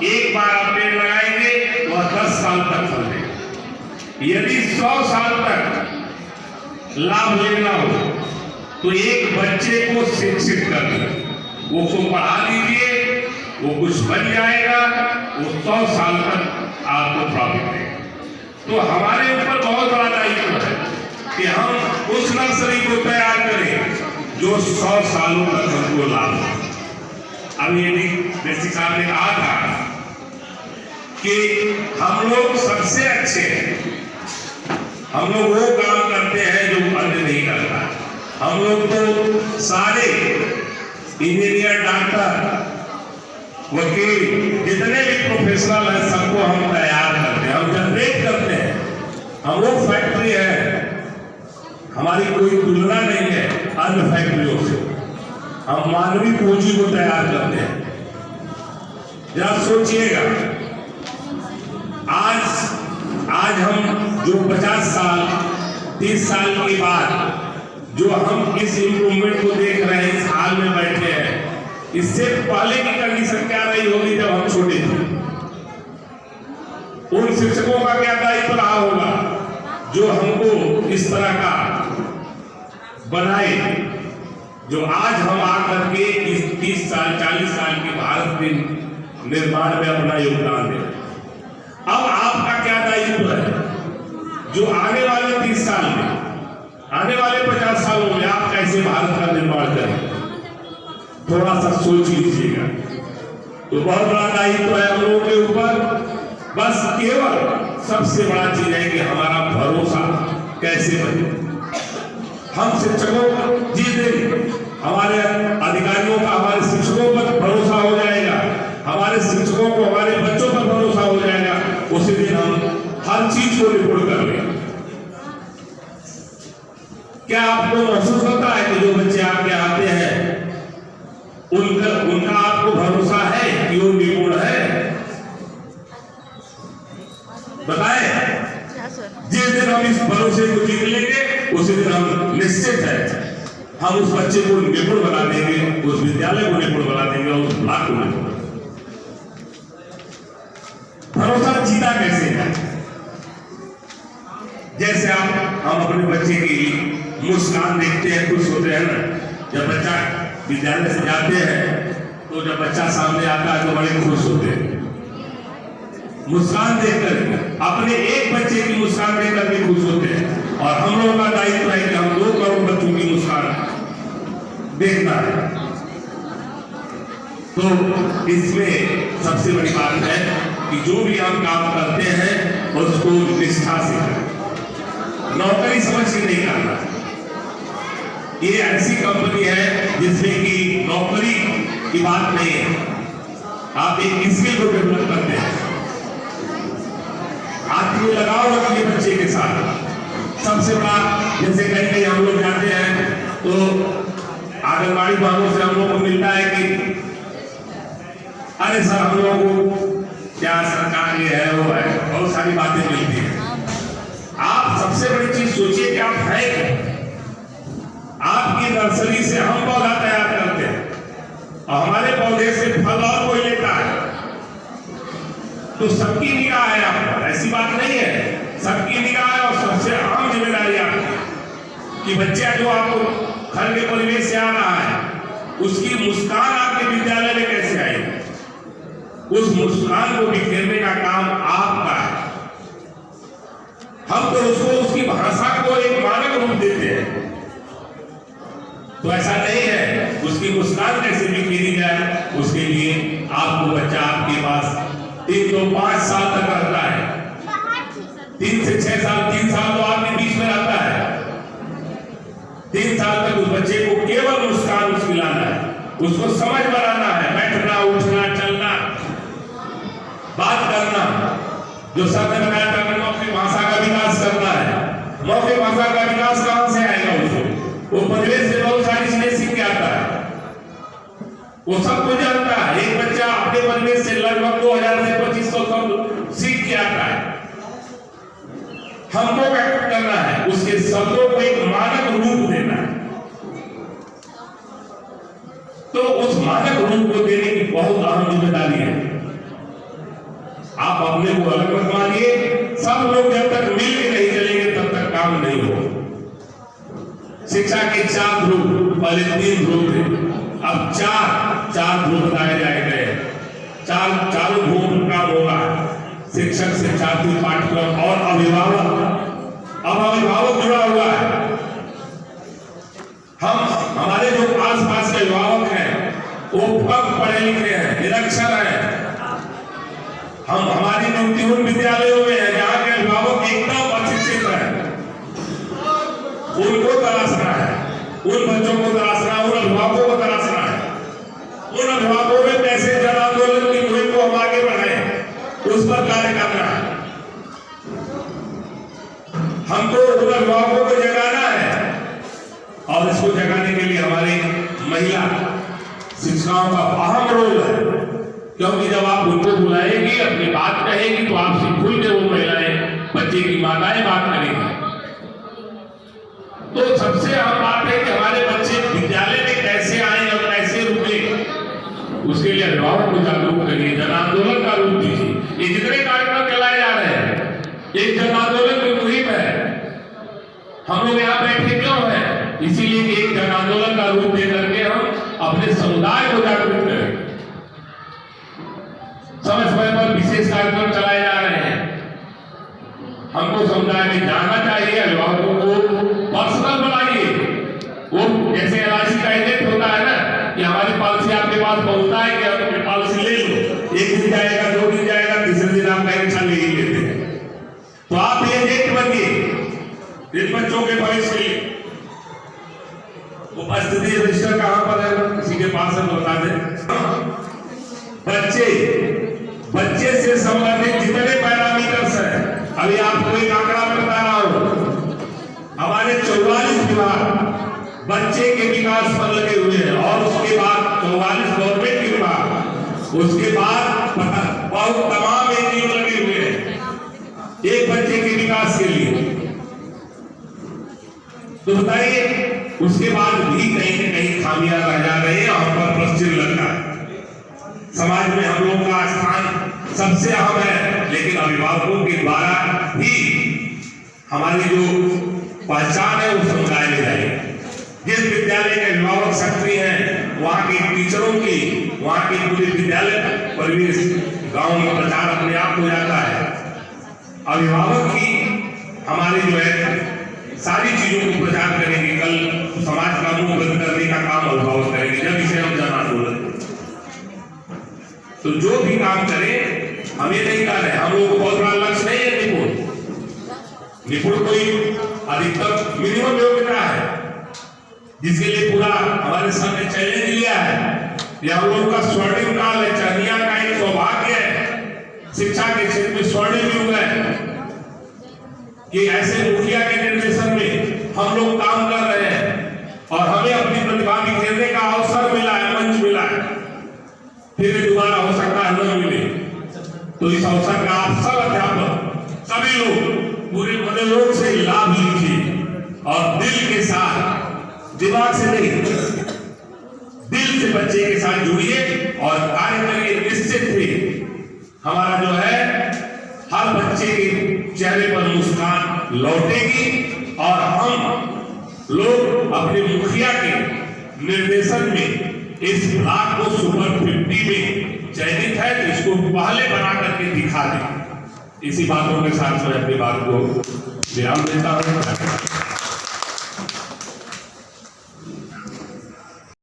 एक बार आप पेड़ लगाएंगे वह 10 साल तक फलेगा। यदि 100 साल तक लाभ लेना हो तो एक बच्चे को शिक्षित कर दीजिए, वो को पढ़ा दीजिए, वो कुछ बन जाएगा, वो 100 साल तक आपको प्रॉफिट देगा। तो हमारे ऊपर बहुत बड़ा दायित्व है कि हम उस नर्सरी को तैयार करें जो 100 सालों तक हमको लाभ हो। अब ये बेसिक साहब ने कहा था कि हम लोग सबसे अच्छे हैं, हम लोग वो काम करते हैं जो अन्य नहीं करता। हम लोग तो सारे इंजीनियर, डॉक्टर, वकील, जितने भी प्रोफेशनल हैं सबको हम तैयार करते हैं, हम जनरेट करते हैं। हम लोग फैक्ट्री है, हमारी कोई तुलना नहीं है अन्य फैक्ट्रियों से। हम मानवीय पूंजी को तैयार करते हैं। जरा सोचिएगा, आज हम जो 50 साल 30 साल के बाद जो हम इस इम्प्रूवमेंट को देख रहे हैं, इस हाल में बैठे हैं, इससे पहले की कंडीशन क्या रही होगी जब हम छोटे थे? उन शिक्षकों का क्या दायित्व रहा होगा जो हमको इस तरह का बनाए, जो आज हम आकर के इस 30 साल 40 साल के भारत के निर्माण में अपना योगदान दें। अब आपका क्या दायित्व है जो आने वाले 30 साल में, आने वाले 50 सालों में आप कैसे भारत का निर्माण करें? थोड़ा सा सोच लीजिएगा। तो बहुत बड़ा दायित्व है हम लोगों के ऊपर। बस केवल सबसे बड़ा चीज है कि हमारा भरोसा कैसे बने। हम शिक्षकों को जिस दिन हमारे अधिकारियों का हमारे शिक्षकों पर भरोसा हो जाएगा, हमारे शिक्षकों को हमारे बच्चों पर भरोसा हो जाएगा, उसी दिन हम हर चीज को रिपोर्ट कर लेंगे। क्या आपको महसूस होता है कि जो बच्चे आपके आते हैं उनका आपको भरोसा है कि वो निपुण है? बताएं। जिस दिन हम इस भरोसे को जीत लेंगे उसी दिन हम निश्चित है हम उस बच्चे को निपुण बना देंगे, उस विद्यालय को निपुण बना देंगे और उस ब्लॉक को निपुण। भरोसा जीता कैसे है? जैसे हम अपने बच्चे की मुस्कान देखते हैं, खुश होते हैं ना। जब बच्चा विद्यालय से जाते हैं तो जब बच्चा सामने आता है तो बड़े खुश होते हैं। मुस्कान देखकर, अपने एक बच्चे की मुस्कान देखकर भी खुश होते हैं। और हम लोगों का दायित्व है कि हम 2 करोड़ बच्चों की मुस्कान देखना है। तो इसमें सबसे बड़ी बात है कि जो भी हम काम करते हैं उसको निष्ठा से करें, नौकरी समझ के नहीं करना। ये ऐसी कंपनी है जिसमें कि नौकरी की बात नहीं है, आप एक स्किल को डेवलप करते हैं। आप ये लगाव रखिए बच्चे के साथ। सबसे बड़ा, जैसे कहीं हम लोग जाते हैं तो आंगनबाड़ी वालों से हम लोग को मिलता है कि अरे सर हम लोगों को क्या सरकार ये है वो है, बहुत सारी बातें मिलती हैं। आप सबसे बड़ी चीज सोचिए कि आप है क्या? आपकी नर्सरी से हम पौधा तैयार करते हैं और हमारे पौधे से फल और कोई लेता है तो सबकी निगाह है आप पर, ऐसी बात नहीं है। सबकी निगाह है और सबसे अहम जिम्मेदारी आपकी कि बच्चा जो आपको घर के परिवेश से आ रहा है उसकी मुस्कान आपके विद्यालय में कैसे आएगी? उस मुस्कान को बिखेरने का काम आपका है। हम तो उसको, उसकी भाषा को एक मानक रूप देते हैं, तो ऐसा नहीं है। उसकी मुस्कान कैसे बिखेरी जाए उसके लिए आपको बच्चा आपके पास 3 तो 5 साल तक रहता है, 3 से 6 साल, 3 साल तो आपके बीच में रहता है। 3 साल तक उस बच्चे को केवल मुस्कान उसकी लाना है, उसको समझ बनाना है, बैठना, उठना, चलना, बात करना, जो सर ने बताया था मौखिक भाषा का विकास करना है। मौखिक भाषा का विकास कहां से आएगा? उसको वो परिवेश से बहुत सारी चीजें सीख के आता है, वो सब कुछ जानता है। एक बच्चा अपने परिवेश से लगभग 2000 से 2500 शब्द सीख के आता है। हमको क्या करना है? उसके शब्दों को एक मानक रूप देना है। तो उस मानक रूप को देने की बहुत अहम जिम्मेदारी है। अपने को अलग मत मानिए। सब लोग जब तक मिल के नहीं चलेंगे तब तक काम नहीं हो। शिक्षा के 4 ध्रुव, पहले 3 ध्रुव थे, अब 4 ध्रुव बताए जाए गए। चारों ध्रुवों का होगा शिक्षक, शिक्षार्थी, पाठ्यक्रम और अभिभावक। अब अभिभावक जुड़ा हुआ है। हमारे जो आसपास के अभिभावक हैं वो कम पढ़े लिखे हैं, निरक्षर हैं। हमारी नियुक्ति उन विद्यालयों में है जहाँ के अभिभावक एकदम अशिक्षित हैं। उनको तराशना है, उन बच्चों को तराशना है, उन अभिभावकों को तराशना है। उन अभिभावकों में कैसे जन आंदोलन की मुहिम को हम आगे बढ़ाएं, उस पर कार्य करना है। हमको उन अभिभावकों को जगाना है और इसको जगाने के लिए हमारी महिला शिक्षिकाओं का अहम रोल है। क्योंकि जब आप उनको बुलाएंगी, अपनी बात कहेगी, तो आपसे खुल के वो महिलाएं, बच्चे की माताएं बात करेंगी। तो सबसे अहम बात है कि हमारे बच्चे विद्यालय में कैसे आए और कैसे रुके, उसके लिए अभिभावक को जागरूक करिए, जन आंदोलन का रूप दीजिए। ये जितने कार्यक्रम चलाए जा रहे हैं, एक जन आंदोलन की मुहिम है। हम लोग यहाँ बैठे क्यों हैं? इसीलिए एक जन आंदोलन का रूप दे करके हम अपने समुदाय को जागरूक करें। समय समय पर विशेष कार्यक्रम चलाए जा रहे हैं। हमको समुदाय में जाना चाहिए। अभिभावकों को पर्सनल बनाइए। वो जैसे LIC का एजेंट होता है ना, कि हमारी पॉलिसी आपके पास पहुंचता है कि आपकी पॉलिसी ले लो, 1 दिन जाएगा, 2 दिन जाएगा, तीसरे दिन आप परीक्षा ले ही लेते हैं। तो आप एजेंट बनिए इन बच्चों के भविष्य के लिए। उपस्थिति रजिस्टर कहां पर है? किसी के पास है बता दें। बच्चे से संबंधित जितने पैरामीटर्स हैं, अभी आपको एक आंकड़ा मैं बता रहा हूं। हमारे 44 विभाग बच्चे के विकास पर लगे हुए हैं और उसके बाद 44 गवर्नमेंट के विभाग, उसके बाद बहुत तमाम एनजीओ लगे हुए हैं एक बच्चे के विकास के लिए। तो बताइए, उसके बाद भी कहीं न कहीं खामियां रह जा रही है, हम पर प्रश्न लगता है। समाज में हम लोगों का स्थान सबसे अहम है, लेकिन अभिभावकों के द्वारा ही हमारी जो पहचान है वो समुदाय में जाएगी। जिस विद्यालय के अभिभावक सक्रिय हैं, वहाँ के टीचरों की, वहाँ के पूरे विद्यालय परिवेश, गांव में प्रचार अपने आप हो जाता है। अभिभावक ही हमारे जो है सारी चीजों को प्रचार करेंगे। कल समाज का मुंह बंद करने का काम अभिभावक करेंगे जब इसे हम जन आंदोलन। तो जो भी काम करें, हम ये नहीं कर रहे, हम लोगों को बहुत बड़ा लक्ष्य नहीं है निपुण कोई अधिकतम मिनिमम योग्यता है, जिसके लिए पूरा हमारे सामने चैलेंज लिया है। यह हम लोगों का स्वर्णिम काल है, चरनिया का एक सौभाग्य है। शिक्षा के क्षेत्र में स्वर्णिम युग है कि ऐसे मुखिया के निर्देशन में हम लोग काम कर रहे हैं और हमें अपनी प्रतिभा बिखेरने का अवसर मिला है, मंच मिला है। फिर दोबारा हो सकता है न मिले। तो इस अवसर का आप सब अध्यापक, सभी लोग पूरे मनोयोग से लाभ लीजिए और दिल के साथ, दिमाग से नहीं, दिल से बच्चे के साथ जुड़िए और कार्य करिए। निश्चित ही हमारा जो है हर बच्चे के चेहरे पर मुस्कान लौटेगी और हम लोग अपने मुखिया के निर्देशन में इस ब्लॉक को सुपर 50 में चयनित है, तो इसको पहले बना करके दिखा दें। इसी बातों के साथ मैं अपनी बात को विराम देता हूँ।